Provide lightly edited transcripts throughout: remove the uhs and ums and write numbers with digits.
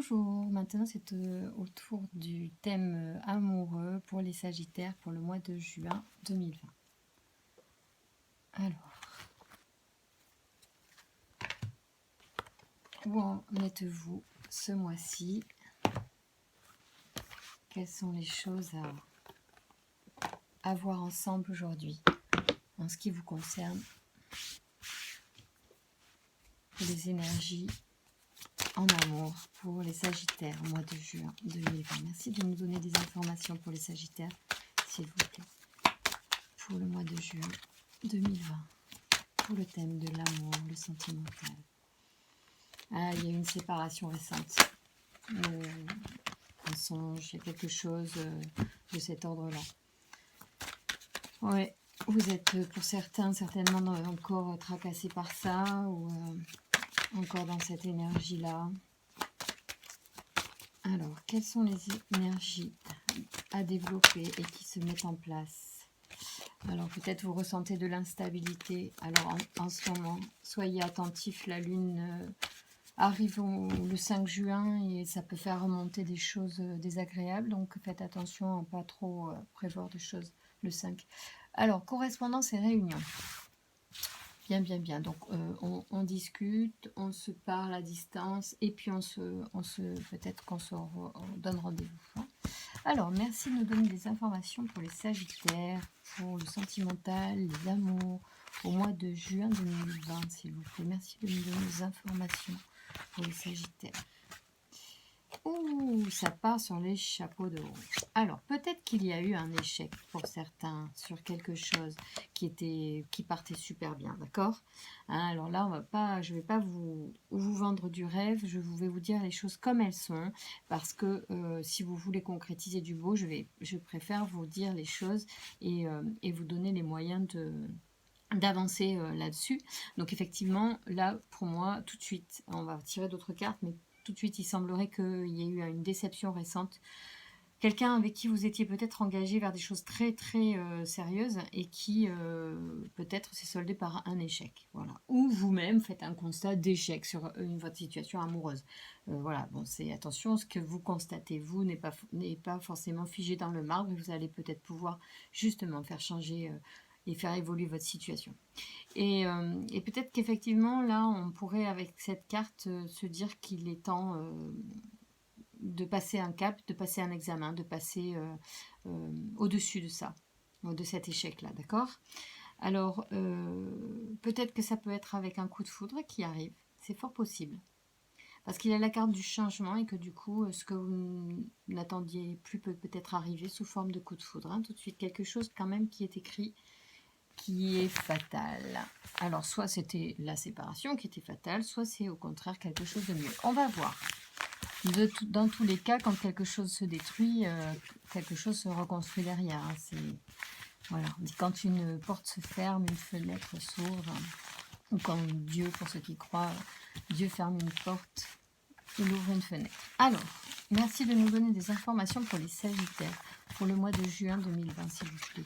Bonjour, maintenant c'est autour du thème amoureux pour les Sagittaires pour le mois de juin 2020. Alors, où en êtes-vous ce mois-ci? Quelles sont les choses à voir ensemble aujourd'hui en ce qui vous concerne? Les énergies en amour pour les Sagittaires au mois de juin 2020. Merci de nous donner des informations pour les Sagittaires, s'il vous plaît, pour le mois de juin 2020, pour le thème de l'amour, le sentimental. Ah, il y a une séparation récente, un songe, il y a quelque chose de cet ordre-là. Ouais, vous êtes pour certains certainement encore tracassés par ça, ou encore dans cette énergie-là. Alors, quelles sont les énergies à développer et qui se mettent en place? Alors, peut-être vous ressentez de l'instabilité. Alors, en ce moment, soyez attentifs, la Lune arrive le 5 juin et ça peut faire remonter des choses désagréables. Donc, faites attention à ne pas trop prévoir de choses le 5. Alors, correspondance et réunion. Bien. Donc, on discute, on se parle à distance et puis peut-être qu'on se donne rendez-vous. Hein. Alors, merci de nous donner des informations pour les Sagittaires, pour le sentimental, les amours, au mois de juin 2020, s'il vous plaît. Merci de nous donner des informations pour les Sagittaires. Ouh, ça part sur les chapeaux de roue. Alors, peut-être qu'il y a eu un échec pour certains sur quelque chose qui partait super bien, d'accord? Hein, alors là, je ne vais pas vous vendre du rêve, je vais vous dire les choses comme elles sont, parce que si vous voulez concrétiser du beau, je préfère vous dire les choses et vous donner les moyens d'avancer là-dessus. Donc effectivement, là, pour moi, tout de suite, on va tirer d'autres cartes, mais tout de suite, il semblerait qu'il y ait eu une déception récente. Quelqu'un avec qui vous étiez peut-être engagé vers des choses très sérieuses et qui peut-être s'est soldé par un échec. Voilà. Ou vous-même faites un constat d'échec sur votre situation amoureuse. Voilà, bon, c'est attention, ce que vous constatez, vous, n'est pas forcément figé dans le marbre et vous allez peut-être pouvoir justement faire changer et faire évoluer votre situation. Et peut-être qu'effectivement, là, on pourrait, avec cette carte, se dire qu'il est temps de passer un cap, de passer un examen, de passer au-dessus de ça, de cet échec-là, d'accord? Alors, peut-être que ça peut être avec un coup de foudre qui arrive, c'est fort possible. Parce qu'il a la carte du changement et que du coup, ce que vous n'attendiez plus peut peut-être arriver sous forme de coup de foudre. Hein, tout de suite, quelque chose quand même qui est écrit, qui est fatal. Alors, soit c'était la séparation qui était fatale, soit c'est au contraire quelque chose de mieux. On va voir. Dans tous les cas, quand quelque chose se détruit, quelque chose se reconstruit derrière. Hein. Voilà. On dit quand une porte se ferme, une fenêtre s'ouvre. Ou quand Dieu, pour ceux qui croient, Dieu ferme une porte, il ouvre une fenêtre. Alors, merci de nous donner des informations pour les Sagittaires pour le mois de juin 2020, s'il vous plaît.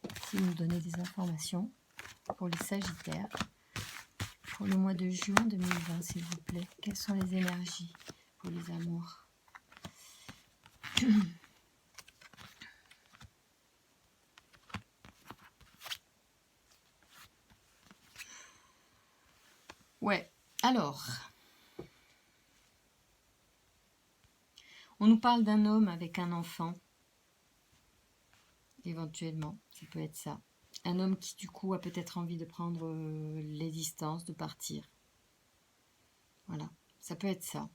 Merci de nous donner des informations pour les Sagittaires pour le mois de juin 2020, s'il vous plaît. Quelles sont les énergies pour les amours? Ouais, alors, on nous parle d'un homme avec un enfant, éventuellement, ça peut être ça. Un homme qui, du coup, a peut-être envie de prendre les distances, de partir. Voilà, ça peut être ça.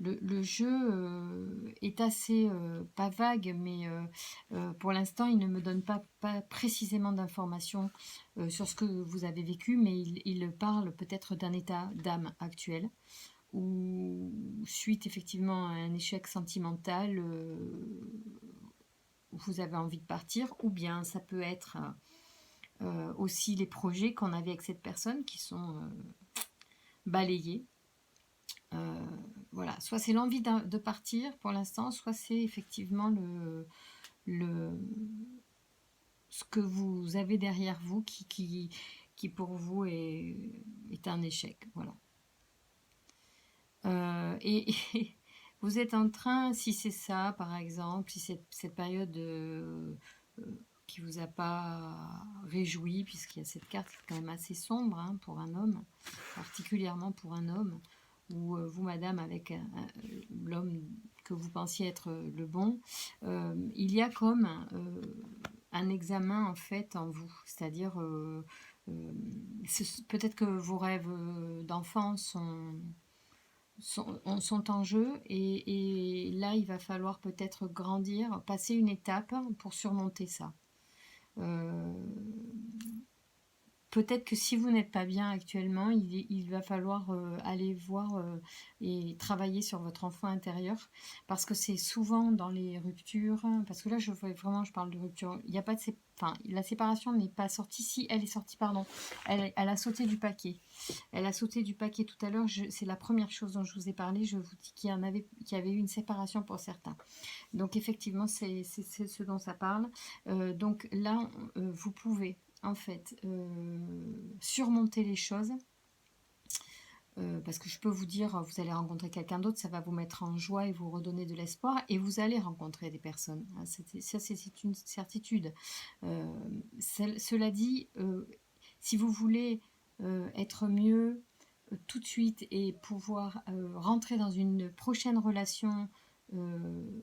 Le jeu est assez, pas vague, mais pour l'instant, il ne me donne pas précisément d'informations sur ce que vous avez vécu, mais il parle peut-être d'un état d'âme actuel, ou suite effectivement à un échec sentimental, vous avez envie de partir, ou bien ça peut être aussi les projets qu'on avait avec cette personne qui sont balayés. Voilà, soit c'est l'envie de partir pour l'instant, soit c'est effectivement ce que vous avez derrière vous qui pour vous est un échec. Voilà. Et Vous êtes en train, si c'est ça par exemple, si c'est cette période qui vous a pas réjoui, puisqu'il y a cette carte qui est quand même assez sombre hein, pour un homme, particulièrement pour un homme, ou vous madame avec l'homme que vous pensiez être le bon, il y a comme un examen en fait en vous, c'est-à-dire peut-être que vos rêves d'enfant sont en jeu et là il va falloir peut-être grandir, passer une étape pour surmonter ça. Peut-être que si vous n'êtes pas bien actuellement, il va falloir aller voir et travailler sur votre enfant intérieur, parce que c'est souvent dans les ruptures, parce que là je parle de rupture, il n'y a pas de enfin, la séparation n'est pas sortie, si elle est sortie, pardon, elle a sauté du paquet. Elle a sauté du paquet tout à l'heure, c'est la première chose dont je vous ai parlé, je vous dis qu'il y avait eu une séparation pour certains. Donc effectivement, c'est ce dont ça parle. Donc là, vous pouvez en fait surmonter les choses. Parce que je peux vous dire, vous allez rencontrer quelqu'un d'autre, ça va vous mettre en joie et vous redonner de l'espoir, et vous allez rencontrer des personnes. Ça, c'est une certitude. Cela dit, si vous voulez être mieux tout de suite et pouvoir rentrer dans une prochaine relation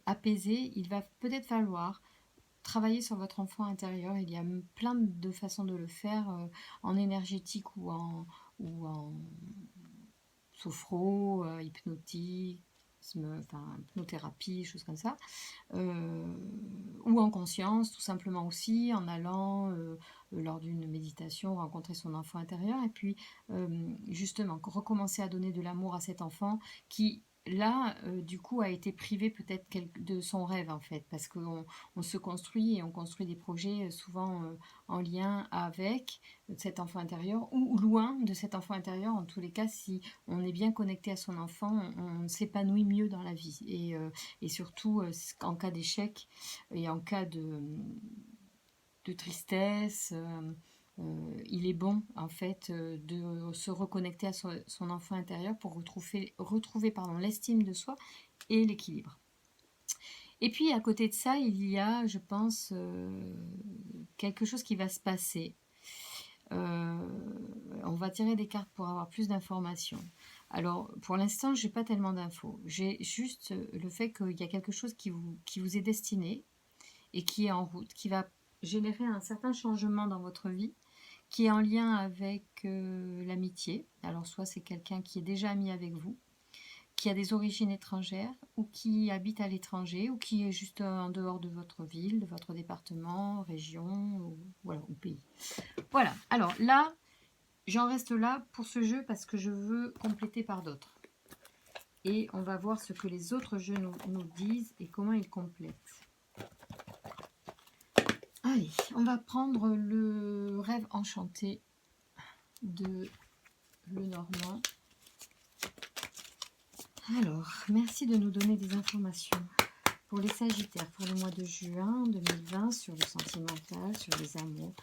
apaisée, il va peut-être falloir travailler sur votre enfant intérieur. Il y a plein de façons de le faire, en énergétique ou en sophro, hypnotique, enfin, hypnothérapie, choses comme ça, ou en conscience, tout simplement aussi, en allant lors d'une méditation rencontrer son enfant intérieur, et puis justement recommencer à donner de l'amour à cet enfant qui là du coup a été privé peut-être de son rêve en fait, parce qu'on se construit et on construit des projets souvent en lien avec cet enfant intérieur ou loin de cet enfant intérieur. En tous les cas, si on est bien connecté à son enfant, on s'épanouit mieux dans la vie. Et surtout, en cas d'échec et en cas de tristesse, il est bon en fait de se reconnecter à son enfant intérieur pour retrouver l'estime de soi et l'équilibre. Et puis à côté de ça, il y a, je pense, quelque chose qui va se passer. On va tirer des cartes pour avoir plus d'informations. Alors, pour l'instant, je n'ai pas tellement d'infos. J'ai juste le fait qu'il y a quelque chose qui vous est destiné et qui est en route, qui va générer un certain changement dans votre vie, qui est en lien avec l'amitié. Alors, soit c'est quelqu'un qui est déjà ami avec vous, qui a des origines étrangères ou qui habite à l'étranger ou qui est juste en dehors de votre ville, de votre département, région ou pays. Voilà, alors là, j'en reste là pour ce jeu parce que je veux compléter par d'autres. Et on va voir ce que les autres jeux nous disent et comment ils complètent. Allez, on va prendre le rêve enchanté de Lenormand. Alors, merci de nous donner des informations. Pour les Sagittaires, pour le mois de juin 2020, sur le sentimental, sur les amours,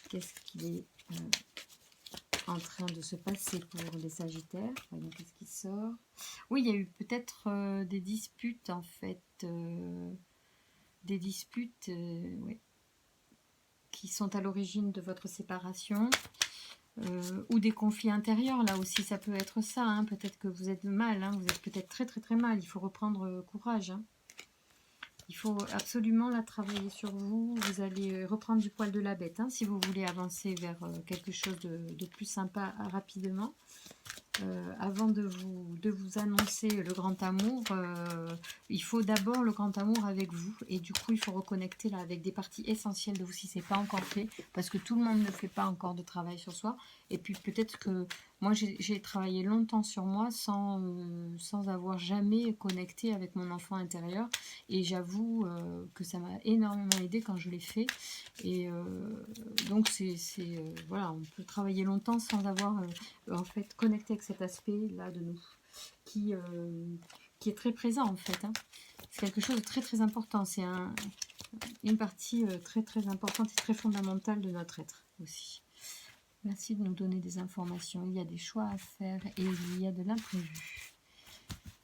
qu'est-ce qui est en train de se passer pour les Sagittaires? Qu'est-ce qui sort? Oui, il y a eu peut-être des disputes, en fait, des disputes ouais, qui sont à l'origine de votre séparation, ou des conflits intérieurs. Là aussi, ça peut être ça, hein. Peut-être que vous êtes mal, hein. Vous êtes peut-être très très très mal, il faut reprendre courage, hein. Il faut absolument la travailler sur vous. Vous allez reprendre du poil de la bête, hein, si vous voulez avancer vers quelque chose de plus sympa rapidement. Avant de vous annoncer le grand amour, il faut d'abord le grand amour avec vous. Et du coup, il faut reconnecter là avec des parties essentielles de vous si ce n'est pas encore fait. Parce que tout le monde ne fait pas encore de travail sur soi. Et puis peut-être que moi, j'ai travaillé longtemps sur moi sans avoir jamais connecté avec mon enfant intérieur. Et j'avoue que ça m'a énormément aidé quand je l'ai fait. Et donc, voilà, on peut travailler longtemps sans avoir en fait connecté avec cet aspect-là de nous qui est très présent en fait, hein. C'est quelque chose de très très important. C'est une partie très très importante et très fondamentale de notre être aussi. Merci de nous donner des informations. Il y a des choix à faire et il y a de l'imprévu.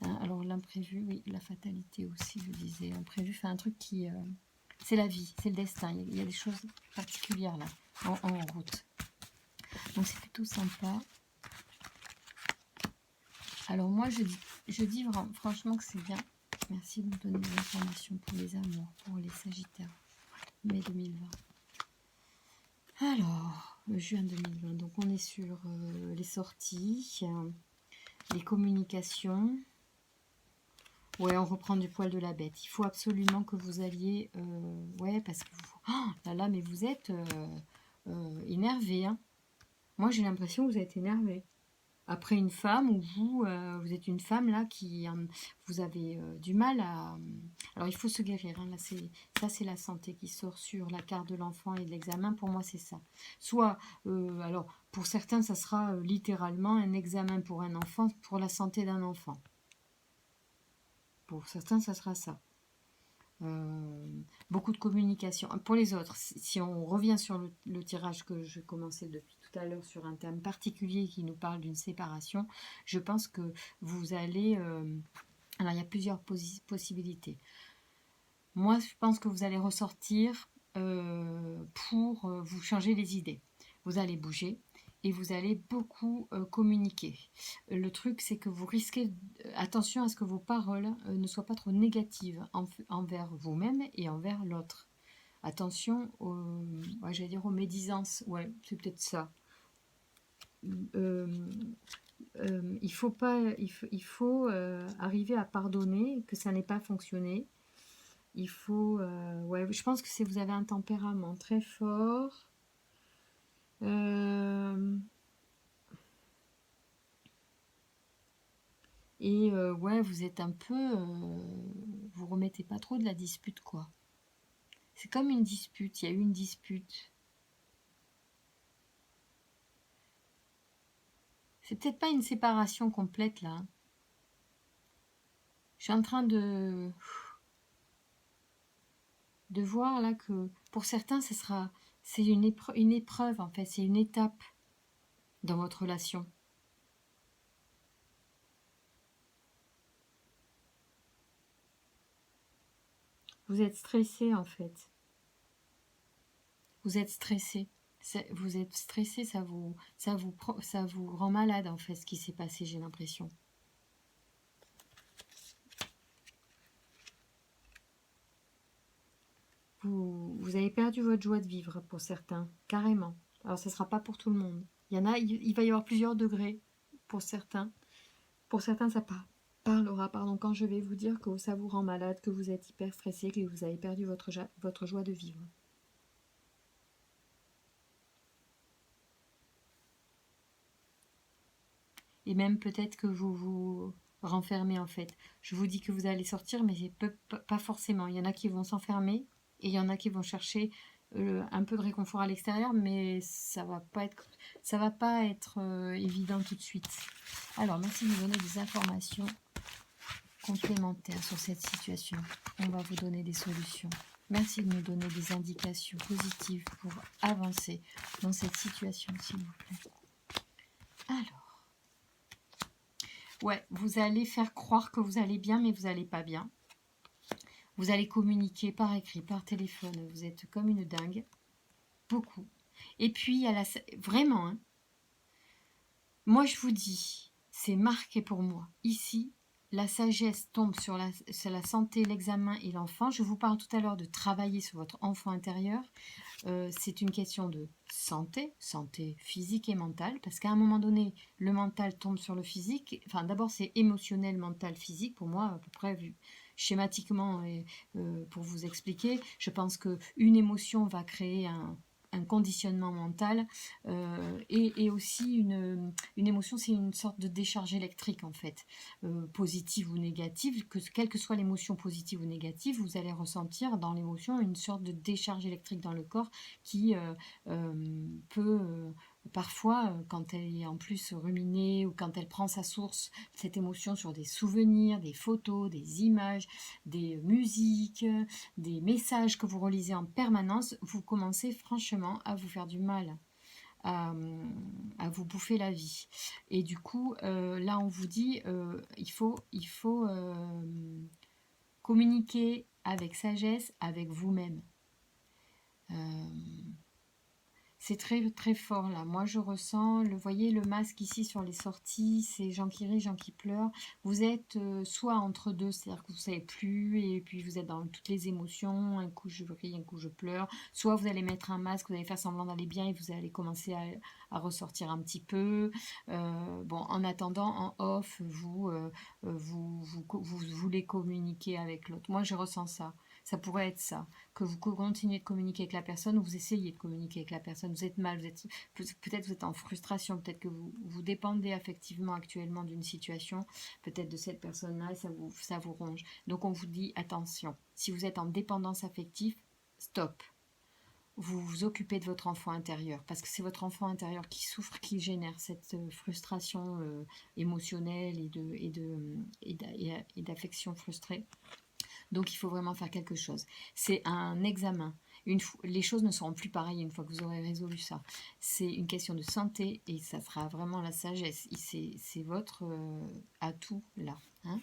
Hein, alors l'imprévu, oui, la fatalité aussi, je disais. L'imprévu, fait un truc qui... c'est la vie, c'est le destin. Il y a des choses particulières là, en route. Donc c'est plutôt sympa. Alors moi, je dis franchement que c'est bien. Merci de me donner des informations pour les amours, pour les Sagittaires. Mai 2020. Alors, juin 2020. Donc on est sur les sorties, les communications. Ouais, on reprend du poil de la bête. Il faut absolument que vous alliez... ouais, parce que... Oh là là, mais vous êtes énervé. Hein. Moi, j'ai l'impression que vous êtes énervé. Après une femme, ou vous êtes une femme là qui... vous avez du mal à... alors, il faut se guérir. Hein. Là, ça, c'est la santé qui sort sur la carte de l'enfant et de l'examen. Pour moi, c'est ça. Soit... alors, pour certains, ça sera littéralement un examen pour un enfant, pour la santé d'un enfant. Pour certains, ça sera ça. Beaucoup de communication. Pour les autres, si on revient sur le tirage que je commençais depuis tout à l'heure sur un thème particulier qui nous parle d'une séparation, je pense que vous allez... alors, il y a plusieurs possibilités. Moi, je pense que vous allez ressortir pour vous changer les idées. Vous allez bouger et vous allez beaucoup communiquer. Le truc, c'est que vous risquez... attention à ce que vos paroles ne soient pas trop négatives envers vous-même et envers l'autre. Attention ouais, j'allais dire aux médisances. Ouais, c'est peut-être ça. Il faut arriver à pardonner que ça n'ait pas fonctionné. Il faut... ouais, je pense que vous avez un tempérament très fort. Et ouais, vous êtes un peu... vous remettez pas trop de la dispute, quoi. C'est comme une dispute, il y a eu une dispute. C'est peut-être pas une séparation complète, là. Je suis en train de voir, là, que pour certains, c'est une épreuve, en fait. C'est une étape dans votre relation. Vous êtes stressé, en fait. Vous êtes stressé. Vous êtes stressé, ça vous rend malade, en fait, ce qui s'est passé, j'ai l'impression. Vous avez perdu votre joie de vivre, pour certains, carrément. Alors, ce ne sera pas pour tout le monde. Il va y avoir plusieurs degrés, pour certains. Pour certains, ça parlera, quand je vais vous dire que ça vous rend malade, que vous êtes hyper stressé, que vous avez perdu votre joie de vivre. Et même peut-être que vous vous renfermez, en fait. Je vous dis que vous allez sortir, mais pas forcément. Il y en a qui vont s'enfermer et il y en a qui vont chercher un peu de réconfort à l'extérieur, mais ça va pas être évident tout de suite. Alors, merci de nous donner des informations complémentaires sur cette situation. On va vous donner des solutions. Merci de nous donner des indications positives pour avancer dans cette situation, s'il vous plaît. Alors, ouais, vous allez faire croire que vous allez bien, mais vous n'allez pas bien. Vous allez communiquer par écrit, par téléphone. Vous êtes comme une dingue. Beaucoup. Et puis, il y a vraiment, hein, moi, je vous dis, c'est marqué pour moi. Ici, la sagesse tombe sur la santé, l'examen et l'enfant. Je vous parle tout à l'heure de travailler sur votre enfant intérieur. C'est une question de santé physique et mentale, parce qu'à un moment donné, le mental tombe sur le physique. Enfin, d'abord, c'est émotionnel, mental, physique. Pour moi, à peu près, vu schématiquement, et pour vous expliquer, je pense qu'une émotion va créer un conditionnement mental et aussi une émotion, c'est une sorte de décharge électrique en fait, positive ou négative, quelle que soit l'émotion positive ou négative, vous allez ressentir dans l'émotion une sorte de décharge électrique dans le corps qui peut parfois, quand elle est en plus ruminée ou quand elle prend sa source, cette émotion sur des souvenirs, des photos, des images, des musiques, des messages que vous relisez en permanence, vous commencez franchement à vous faire du mal. à vous bouffer la vie. Et du coup, là, on vous dit, il faut communiquer avec sagesse, avec vous-même. Euh, c'est très très fort là. Moi je ressens, voyez le masque ici sur les sorties, c'est gens qui rient, gens qui pleurent. Vous êtes soit entre deux, c'est-à-dire que vous ne savez plus et puis vous êtes dans toutes les émotions. Un coup je ris, un coup je pleure. Soit vous allez mettre un masque, vous allez faire semblant d'aller bien et vous allez commencer à ressortir un petit peu. Bon, en attendant, en off, vous voulez communiquer avec l'autre. Moi je ressens ça. Ça pourrait être ça, que vous continuez de communiquer avec la personne ou vous essayez de communiquer avec la personne. Vous êtes mal, peut-être vous êtes en frustration, peut-être que vous dépendez affectivement actuellement d'une situation, peut-être de cette personne-là et ça vous ronge. Donc on vous dit attention, si vous êtes en dépendance affective, stop. Vous vous occupez de votre enfant intérieur parce que c'est votre enfant intérieur qui souffre, qui génère cette frustration émotionnelle et d'affection frustrée. Donc il faut vraiment faire quelque chose. C'est un examen. Les choses ne seront plus pareilles une fois que vous aurez résolu ça. C'est une question de santé et ça sera vraiment la sagesse. C'est votre atout là. Hein.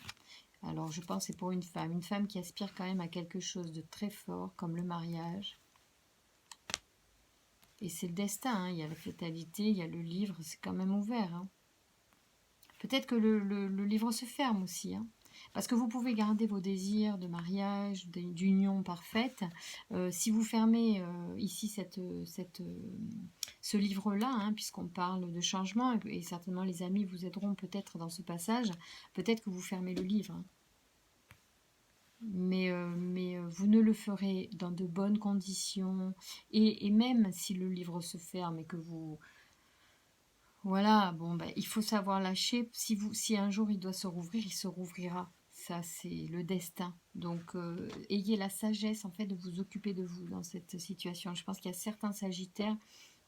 Alors je pense que c'est pour une femme qui aspire quand même à quelque chose de très fort comme le mariage. Et c'est le destin, hein. Il y a la fatalité, il y a le livre, c'est quand même ouvert. Hein. Peut-être que le livre se ferme aussi. Hein. Parce que vous pouvez garder vos désirs de mariage, d'union parfaite. Si vous fermez ici ce livre-là, hein, puisqu'on parle de changement, et certainement les amis vous aideront peut-être dans ce passage, peut-être que vous fermez le livre. Hein. Mais vous ne le ferez dans de bonnes conditions. Et même si le livre se ferme et que vous... Voilà, bon, ben, il faut savoir lâcher. Si un jour il doit se rouvrir, il se rouvrira. Ça, c'est le destin. Donc, ayez la sagesse, en fait, de vous occuper de vous dans cette situation. Je pense qu'il y a certains sagittaires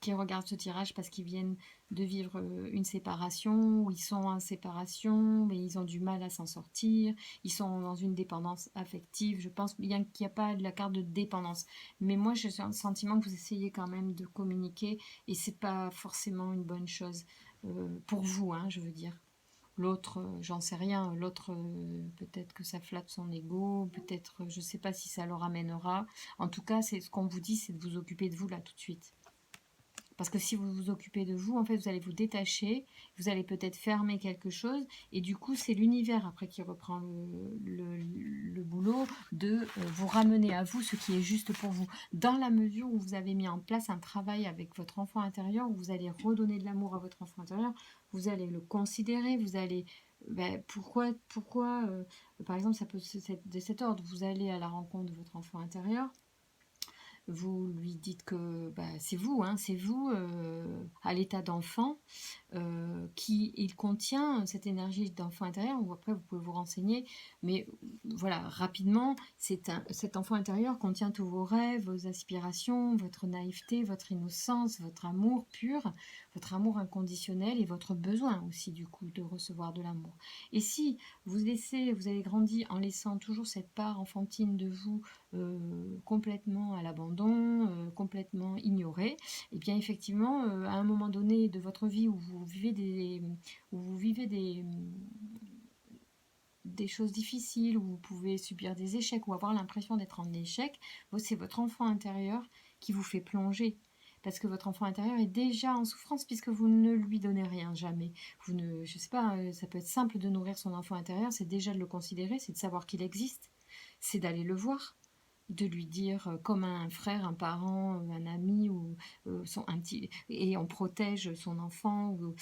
qui regardent ce tirage parce qu'ils viennent de vivre une séparation, ou ils sont en séparation, mais ils ont du mal à s'en sortir. Ils sont dans une dépendance affective. Je pense bien qu'il n'y a pas de la carte de dépendance. Mais moi, j'ai le sentiment que vous essayez quand même de communiquer et c'est pas forcément une bonne chose pour vous, hein, je veux dire. L'autre, j'en sais rien. L'autre, peut-être que ça flatte son ego, peut-être, je sais pas si ça le ramènera. En tout cas, c'est ce qu'on vous dit, c'est de vous occuper de vous là tout de suite. Parce que si vous vous occupez de vous, en fait, vous allez vous détacher, vous allez peut-être fermer quelque chose, et du coup, c'est l'univers après qui reprend le boulot de vous ramener à vous ce qui est juste pour vous. Dans la mesure où vous avez mis en place un travail avec votre enfant intérieur, où vous allez redonner de l'amour à votre enfant intérieur, vous allez le considérer, vous allez... Ben, pourquoi par exemple, ça peut être de cet ordre, vous allez à la rencontre de votre enfant intérieur, vous lui dites que bah, c'est vous, hein, c'est vous à l'état d'enfant qui il contient cette énergie d'enfant intérieur, ou après vous pouvez vous renseigner, mais voilà, rapidement, cet enfant intérieur contient tous vos rêves, vos aspirations, votre naïveté, votre innocence, votre amour pur, votre amour inconditionnel et votre besoin aussi du coup de recevoir de l'amour. Et si vous avez grandi en laissant toujours cette part enfantine de vous complètement à l'abandon, complètement ignorée, et bien effectivement, à un moment donné de votre vie où vous vivez des choses difficiles, où vous pouvez subir des échecs ou avoir l'impression d'être en échec, c'est votre enfant intérieur qui vous fait plonger. Parce que votre enfant intérieur est déjà en souffrance puisque vous ne lui donnez rien, jamais. Je sais pas, ça peut être simple de nourrir son enfant intérieur, c'est déjà de le considérer, c'est de savoir qu'il existe, c'est d'aller le voir, de lui dire comme un frère, un parent, un ami ou et on protège son enfant ou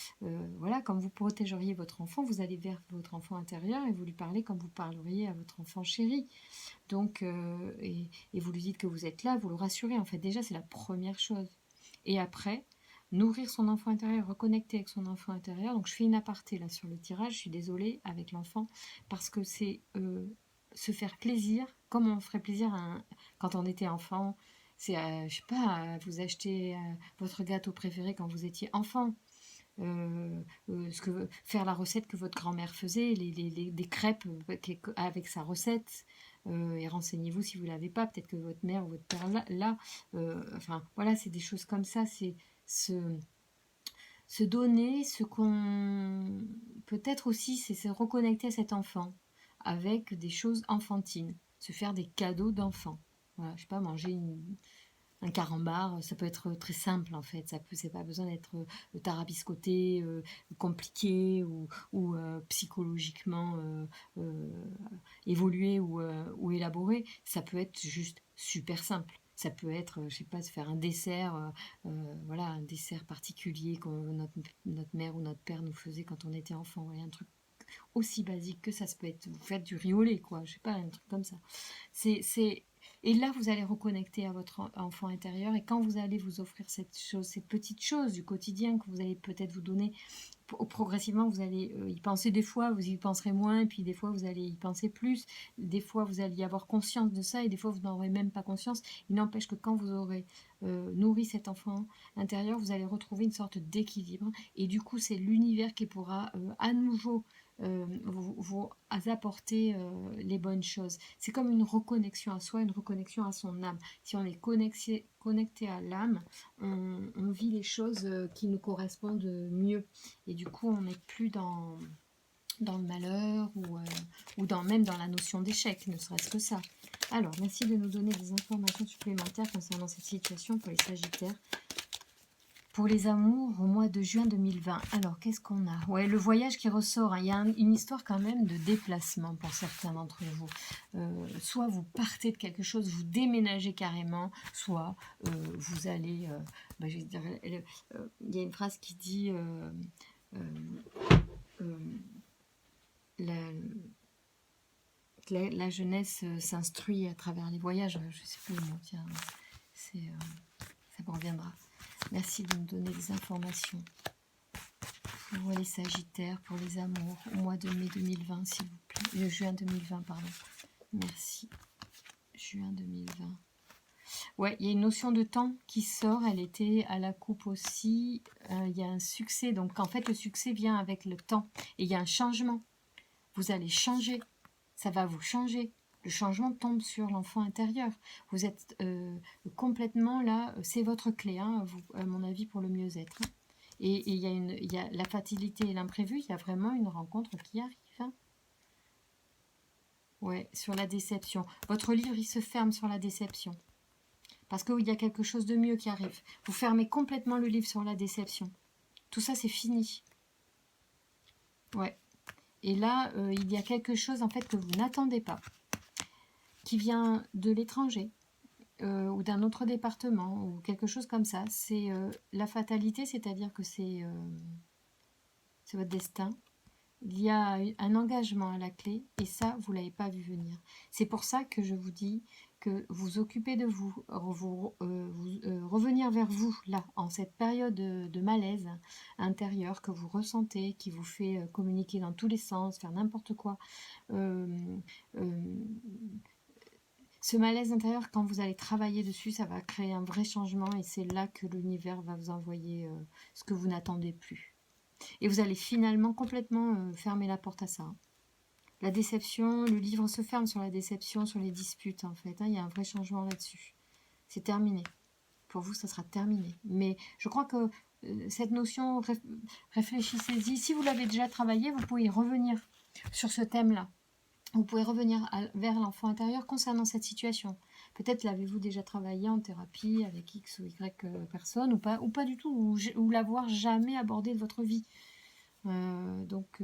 voilà, comme vous protégeriez votre enfant, vous allez vers votre enfant intérieur et vous lui parlez comme vous parleriez à votre enfant chéri. Donc et vous lui dites que vous êtes là, vous le rassurez. En fait, déjà c'est la première chose. Et après, nourrir son enfant intérieur, reconnecter avec son enfant intérieur. Donc je fais une aparté là sur le tirage, je suis désolée avec l'enfant parce que c'est se faire plaisir comme on ferait plaisir quand on était enfant. C'est, je sais pas, vous acheter votre gâteau préféré quand vous étiez enfant. Faire la recette que votre grand-mère faisait, des crêpes avec sa recette. Et renseignez-vous si vous ne l'avez pas, peut-être que votre mère ou votre père enfin voilà, c'est des choses comme ça, c'est se donner ce qu'on... Peut-être aussi, c'est se reconnecter à cet enfant avec des choses enfantines, se faire des cadeaux d'enfant. Voilà, je sais pas, manger un carambar, ça peut être très simple en fait, c'est pas besoin d'être tarabiscoté, compliqué ou psychologiquement évolué ou élaboré, ça peut être juste super simple. Ça peut être, je sais pas, se faire un dessert, voilà, un dessert particulier que notre mère ou notre père nous faisait quand on était enfant, ouais, un truc aussi basique que ça peut être, vous faites du riz au lait, quoi, je sais pas, un truc comme ça. C'est et là vous allez reconnecter à votre enfant intérieur, et quand vous allez vous offrir cette chose, cette petite chose du quotidien que vous allez peut-être vous donner, progressivement vous allez y penser. Des fois vous y penserez moins, et puis des fois vous allez y penser plus, des fois vous allez y avoir conscience de ça, et des fois vous n'en aurez même pas conscience. Il n'empêche que quand vous aurez nourri cet enfant intérieur, vous allez retrouver une sorte d'équilibre, et du coup c'est l'univers qui pourra à nouveau vous apporter les bonnes choses. C'est comme une reconnexion à soi, une reconnexion à son âme. Si on est connecté à l'âme, on vit les choses qui nous correspondent mieux. Et du coup, on n'est plus dans le malheur ou même dans la notion d'échec, ne serait-ce que ça. Alors, merci de nous donner des informations supplémentaires concernant cette situation pour les Sagittaires. Pour les amours, au mois de juin 2020. Alors, qu'est-ce qu'on a? Ouais, le voyage qui ressort. Hein. Il y a une histoire quand même de déplacement pour certains d'entre vous. Soit vous partez de quelque chose, vous déménagez carrément, soit vous allez... je vais dire, il y a une phrase qui dit... la jeunesse s'instruit à travers les voyages. Je ne sais plus le mot, tiens. Ça me reviendra. Merci de nous donner des informations pour les Sagittaires, pour les amours, au mois de mai 2020, s'il vous plaît. Juin 2020, pardon. Merci. Juin 2020. Ouais, il y a une notion de temps qui sort. Elle était à la coupe aussi. Il y a un succès. Donc, en fait, le succès vient avec le temps. Et il y a un changement. Vous allez changer. Ça va vous changer. Le changement tombe sur l'enfant intérieur. Vous êtes complètement là, c'est votre clé, hein, vous, à mon avis, pour le mieux-être. Hein. Et il y a la fatalité et l'imprévu, il y a vraiment une rencontre qui arrive. Hein. Ouais, sur la déception. Votre livre, il se ferme sur la déception. Parce qu'il y a quelque chose de mieux qui arrive. Vous fermez complètement le livre sur la déception. Tout ça, c'est fini. Ouais. Et là, il y a quelque chose, en fait, que vous n'attendez pas, qui vient de l'étranger ou d'un autre département ou quelque chose comme ça. C'est la fatalité, c'est-à-dire que c'est votre destin. Il y a un engagement à la clé et ça, vous ne l'avez pas vu venir. C'est pour ça que je vous dis que vous occupez de vous, revenir vers vous, là, en cette période de malaise intérieur que vous ressentez, qui vous fait communiquer dans tous les sens, faire n'importe quoi. Ce malaise intérieur, quand vous allez travailler dessus, ça va créer un vrai changement et c'est là que l'univers va vous envoyer ce que vous n'attendez plus. Et vous allez finalement complètement fermer la porte à ça. La déception, le livre se ferme sur la déception, sur les disputes en fait. Hein, il y a un vrai changement là-dessus. C'est terminé. Pour vous, ça sera terminé. Mais je crois que cette notion, réfléchissez-y. Si vous l'avez déjà travaillé, vous pouvez y revenir sur ce thème-là. Vous pouvez revenir vers l'enfant intérieur concernant cette situation. Peut-être l'avez-vous déjà travaillé en thérapie avec X ou Y personne ou pas du tout, ou l'avoir jamais abordé de votre vie. Donc,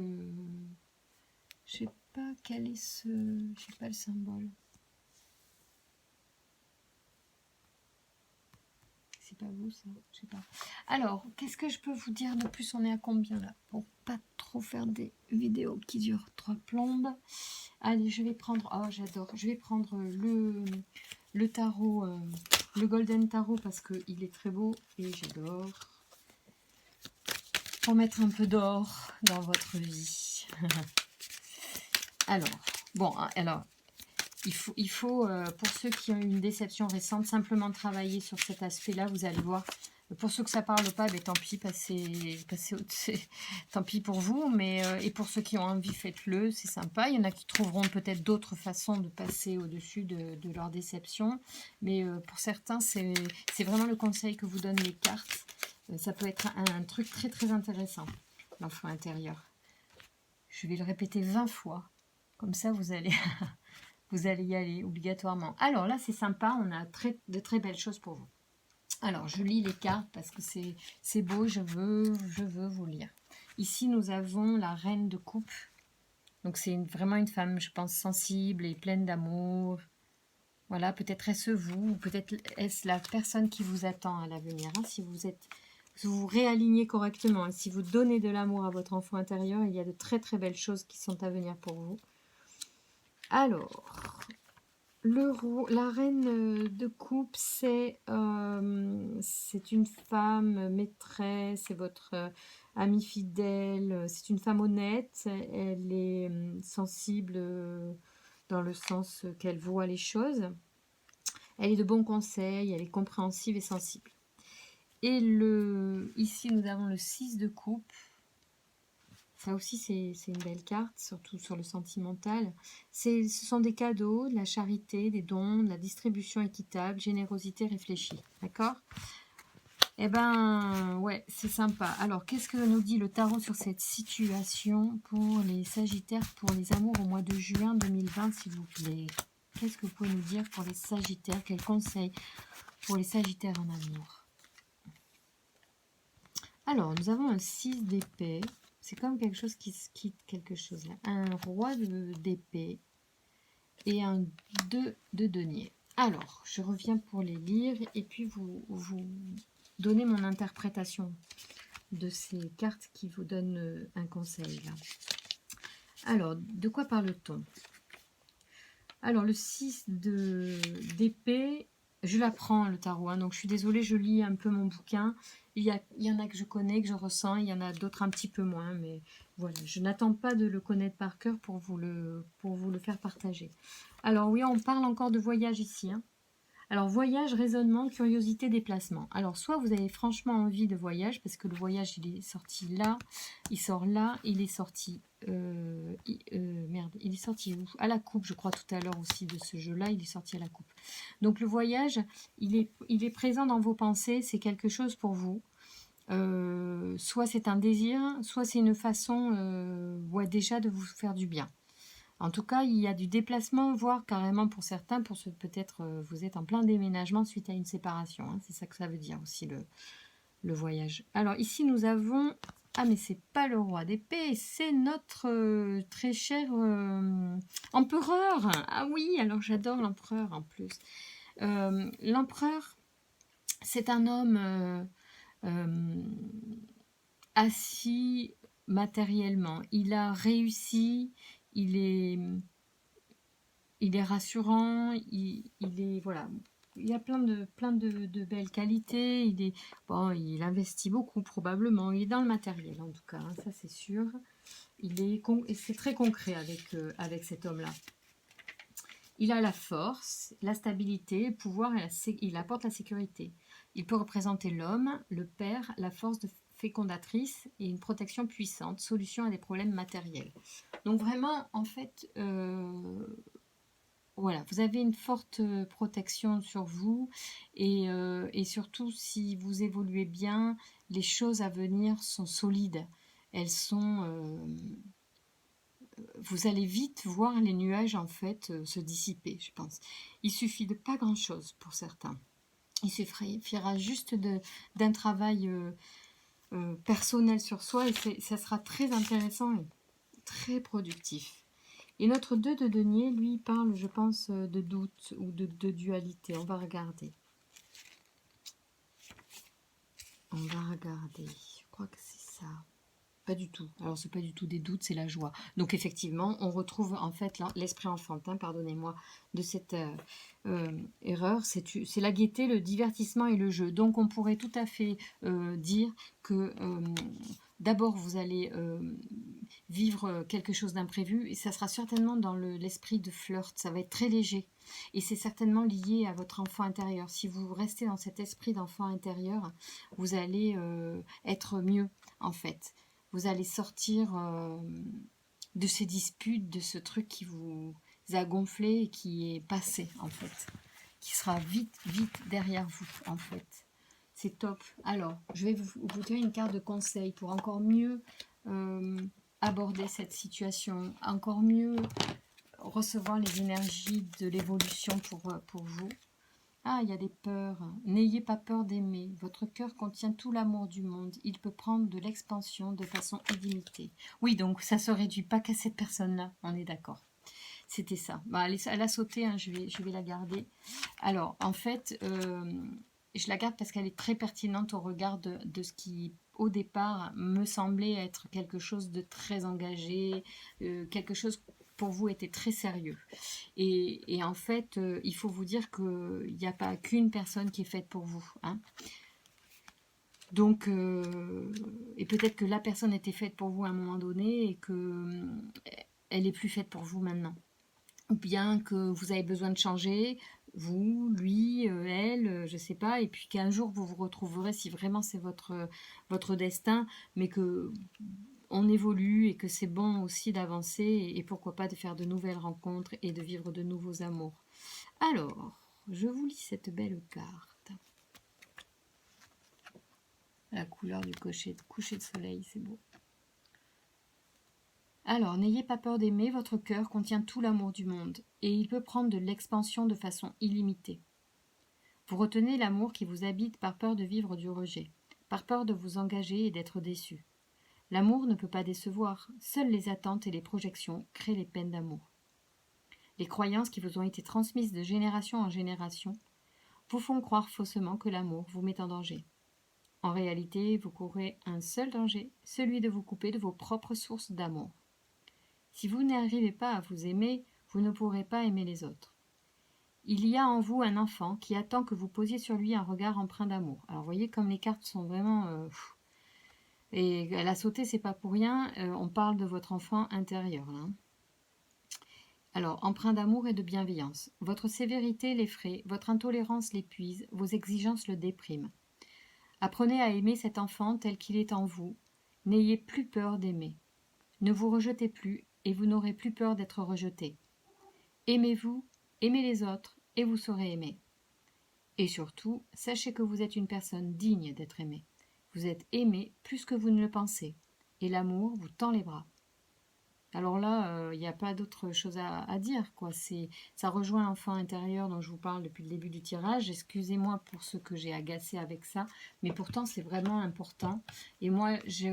je sais pas quel est ce... Je sais pas le symbole. C'est pas vous ça, je sais pas. Alors, qu'est-ce que je peux vous dire de plus? On est à combien là? Pour pas trop faire des vidéos qui durent 3 plombes. Allez, je vais prendre... Oh, j'adore. Je vais prendre le tarot, le Golden Tarot parce qu'il est très beau et j'adore. Pour mettre un peu d'or dans votre vie. Alors, bon, alors... Il faut pour ceux qui ont eu une déception récente, simplement travailler sur cet aspect-là. Vous allez voir. Pour ceux que ça ne parle pas, ben, tant pis, passez tant pis pour vous. Mais, et pour ceux qui ont envie, faites-le, c'est sympa. Il y en a qui trouveront peut-être d'autres façons de passer au-dessus de leur déception. Mais pour certains, c'est vraiment le conseil que vous donnent les cartes. Ça peut être un truc très très intéressant, l'enfant intérieur. Je vais le répéter 20 fois. Comme ça, vous allez, vous allez y aller obligatoirement. Alors là, c'est sympa. On a de très belles choses pour vous. Alors, je lis les cartes parce que c'est beau. Je veux vous lire. Ici, nous avons la reine de coupe. Donc, c'est vraiment une femme, je pense, sensible et pleine d'amour. Voilà, peut-être est-ce vous, ou peut-être est-ce la personne qui vous attend à l'avenir. Hein, si vous réalignez correctement, et si vous donnez de l'amour à votre enfant intérieur, il y a de très très belles choses qui sont à venir pour vous. Alors, la reine de coupe, c'est une femme maîtresse, c'est votre amie fidèle, c'est une femme honnête, elle est sensible dans le sens qu'elle voit les choses. Elle est de bons conseils, elle est compréhensive et sensible. Et ici, nous avons le 6 de coupe. Ça aussi, c'est une belle carte, surtout sur le sentimental. Ce sont des cadeaux, de la charité, des dons, de la distribution équitable, générosité réfléchie. D'accord? Eh ben, ouais, c'est sympa. Alors, qu'est-ce que nous dit le tarot sur cette situation pour les Sagittaires, pour les amours au mois de juin 2020, s'il vous plaît? Qu'est-ce que vous pouvez nous dire pour les Sagittaires? Quels conseils pour les Sagittaires en amour? Alors, nous avons un 6 d'épée. C'est comme quelque chose qui se quitte, quelque chose là. Un roi d'épée et un 2 de denier. Alors, je reviens pour les lire et puis vous donner mon interprétation de ces cartes qui vous donnent un conseil là. Alors, de quoi parle-t-on? Alors, le 6 d'épée, je l'apprends le tarot, hein, donc je suis désolée, je lis un peu mon bouquin. Il y en a que je connais, que je ressens, il y en a d'autres un petit peu moins, mais voilà, je n'attends pas de le connaître par cœur pour vous le faire partager. Alors oui, on parle encore de voyage ici, hein. Alors, voyage, raisonnement, curiosité, déplacement. Alors, soit vous avez franchement envie de voyage, parce que le voyage, il est sorti là, il sort là, il est sorti... il est sorti où? À la coupe, je crois, tout à l'heure aussi, de ce jeu-là, il est sorti à la coupe. Donc, le voyage, il est présent dans vos pensées, c'est quelque chose pour vous. Soit c'est un désir, soit c'est une façon déjà de vous faire du bien. En tout cas, il y a du déplacement, voire carrément pour certains, peut-être vous êtes en plein déménagement suite à une séparation. Hein, c'est ça que ça veut dire aussi le voyage. Alors ici nous avons... Ah mais c'est pas le roi d'épée, c'est notre très cher empereur. Ah oui, alors j'adore l'empereur en plus. L'empereur, c'est un homme assis matériellement. Il a réussi, il est rassurant, il est voilà, il y a plein de belles qualités. Il investit beaucoup probablement. Il est dans le matériel en tout cas, hein, ça c'est sûr. Et c'est très concret avec cet homme-là. Il a la force, la stabilité, le pouvoir et il apporte la sécurité. Il peut représenter l'homme, le père, la force fécondatrice et une protection puissante, solution à des problèmes matériels. Donc vraiment, en fait, voilà, vous avez une forte protection sur vous et surtout si vous évoluez bien, les choses à venir sont solides. Elles sont... vous allez vite voir les nuages en fait se dissiper, je pense. Il suffit de pas grand-chose pour certains. Il suffira juste d'un travail personnel sur soi et ça sera très intéressant et très productif. Et notre 2 de denier, lui, parle, je pense, de doute ou de dualité. On va regarder. Je crois que c'est ça. Pas du tout. Alors, c'est pas du tout des doutes, c'est la joie. Donc, effectivement, on retrouve en fait l'esprit enfantin, pardonnez-moi, de cette erreur. C'est la gaieté, le divertissement et le jeu. Donc, on pourrait tout à fait dire que d'abord, vous allez vivre quelque chose d'imprévu et ça sera certainement dans l'esprit de flirt. Ça va être très léger et c'est certainement lié à votre enfant intérieur. Si vous restez dans cet esprit d'enfant intérieur, vous allez être mieux en fait. Vous allez sortir de ces disputes, de ce truc qui vous a gonflé et qui est passé en fait, qui sera vite derrière vous en fait. C'est top. Alors, je vais vous donner une carte de conseil pour encore mieux aborder cette situation, encore mieux recevoir les énergies de l'évolution pour vous. Ah, il y a des peurs. N'ayez pas peur d'aimer. Votre cœur contient tout l'amour du monde. Il peut prendre de l'expansion de façon illimitée. Oui, donc ça ne se réduit pas qu'à cette personne-là. On est d'accord. C'était ça. Bah, elle a sauté, hein, je vais la garder. Alors, en fait, je la garde parce qu'elle est très pertinente au regard de ce qui, au départ, me semblait être quelque chose de très engagé, quelque chose pour vous était très sérieux. Et en fait, il faut vous dire qu'il n'y a pas qu'une personne qui est faite pour vous. Hein. Donc, et peut-être que la personne était faite pour vous à un moment donné et que elle est plus faite pour vous maintenant. Ou bien que vous avez besoin de changer, vous, lui, elle, je ne sais pas, et puis qu'un jour vous vous retrouverez si vraiment c'est votre destin, mais que on évolue et que c'est bon aussi d'avancer et pourquoi pas de faire de nouvelles rencontres et de vivre de nouveaux amours. Alors, je vous lis cette belle carte. La couleur du coucher de soleil, c'est beau. Alors, n'ayez pas peur d'aimer, votre cœur contient tout l'amour du monde, et il peut prendre de l'expansion de façon illimitée. Vous retenez l'amour qui vous habite par peur de vivre du rejet, par peur de vous engager et d'être déçu. L'amour ne peut pas décevoir, seules les attentes et les projections créent les peines d'amour. Les croyances qui vous ont été transmises de génération en génération vous font croire faussement que l'amour vous met en danger. En réalité, vous courez un seul danger, celui de vous couper de vos propres sources d'amour. Si vous n'arrivez pas à vous aimer, vous ne pourrez pas aimer les autres. Il y a en vous un enfant qui attend que vous posiez sur lui un regard empreint d'amour. Alors vous voyez comme les cartes sont vraiment... et elle a sauté, c'est pas pour rien, on parle de votre enfant intérieur. Hein. Alors, empreint d'amour et de bienveillance. Votre sévérité l'effraie, votre intolérance l'épuise, vos exigences le dépriment. Apprenez à aimer cet enfant tel qu'il est en vous. N'ayez plus peur d'aimer. Ne vous rejetez plus et vous n'aurez plus peur d'être rejeté. Aimez-vous, aimez les autres et vous saurez aimer. Et surtout, sachez que vous êtes une personne digne d'être aimée. Vous êtes aimé plus que vous ne le pensez. Et l'amour vous tend les bras. Alors là, il n'y a pas d'autre chose à dire, quoi. Ça rejoint l'enfant intérieur dont je vous parle depuis le début du tirage. Excusez-moi pour ce que j'ai agacé avec ça, mais pourtant c'est vraiment important. Et moi, je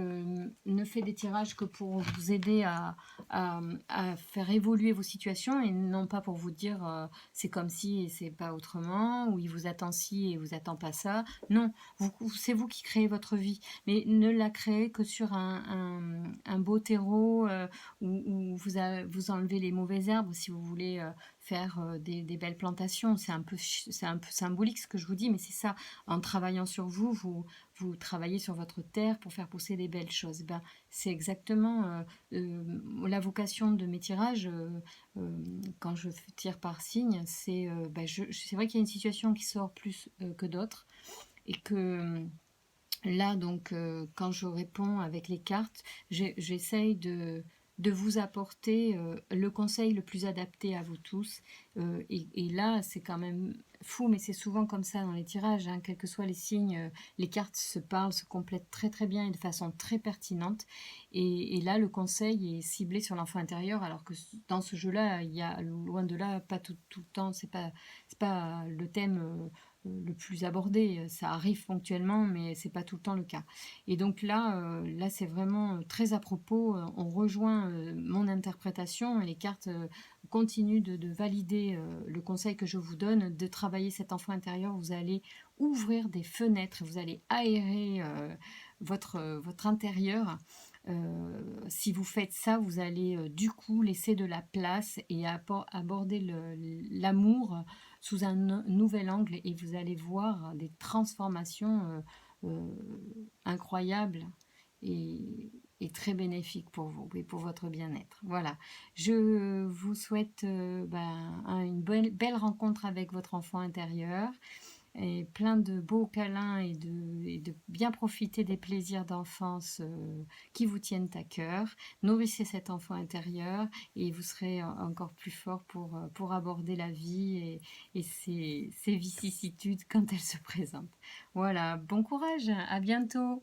ne fais des tirages que pour vous aider à faire évoluer vos situations et non pas pour vous dire c'est comme si et c'est pas autrement, ou il vous attend ci et vous attend pas ça. Non, c'est vous qui créez votre vie, mais ne la créez que sur un beau terreau. Où vous enlevez les mauvaises herbes si vous voulez faire des belles plantations. C'est un peu symbolique ce que je vous dis, mais c'est ça. En travaillant sur vous, vous travaillez sur votre terre pour faire pousser des belles choses. Eh ben, c'est exactement la vocation de mes tirages. Quand je tire par signe, c'est vrai qu'il y a une situation qui sort plus que d'autres et que... Là, donc, quand je réponds avec les cartes, j'essaye de vous apporter le conseil le plus adapté à vous tous. Et là, c'est quand même fou, mais c'est souvent comme ça dans les tirages. Hein, quels que soient les signes, les cartes se parlent, se complètent très très bien et de façon très pertinente. Et là, le conseil est ciblé sur l'enfant intérieur, alors que dans ce jeu-là, il y a loin de là, pas tout le temps, c'est pas le thème le plus abordé. Ça arrive ponctuellement, mais c'est pas tout le temps le cas. Et donc là c'est vraiment très à propos. On rejoint mon interprétation et les cartes continuent de valider le conseil que je vous donne, de travailler cet enfant intérieur. Vous allez ouvrir des fenêtres, vous allez aérer votre intérieur. Si vous faites ça, vous allez du coup laisser de la place et aborder l'amour sous un nouvel angle et vous allez voir des transformations incroyables et très bénéfiques pour vous et pour votre bien-être. Voilà, je vous souhaite une belle rencontre avec votre enfant intérieur. et plein de beaux câlins et de bien profiter des plaisirs d'enfance qui vous tiennent à cœur. Nourrissez cet enfant intérieur et vous serez encore plus fort pour aborder la vie et ses vicissitudes quand elles se présentent. Voilà, bon courage, à bientôt!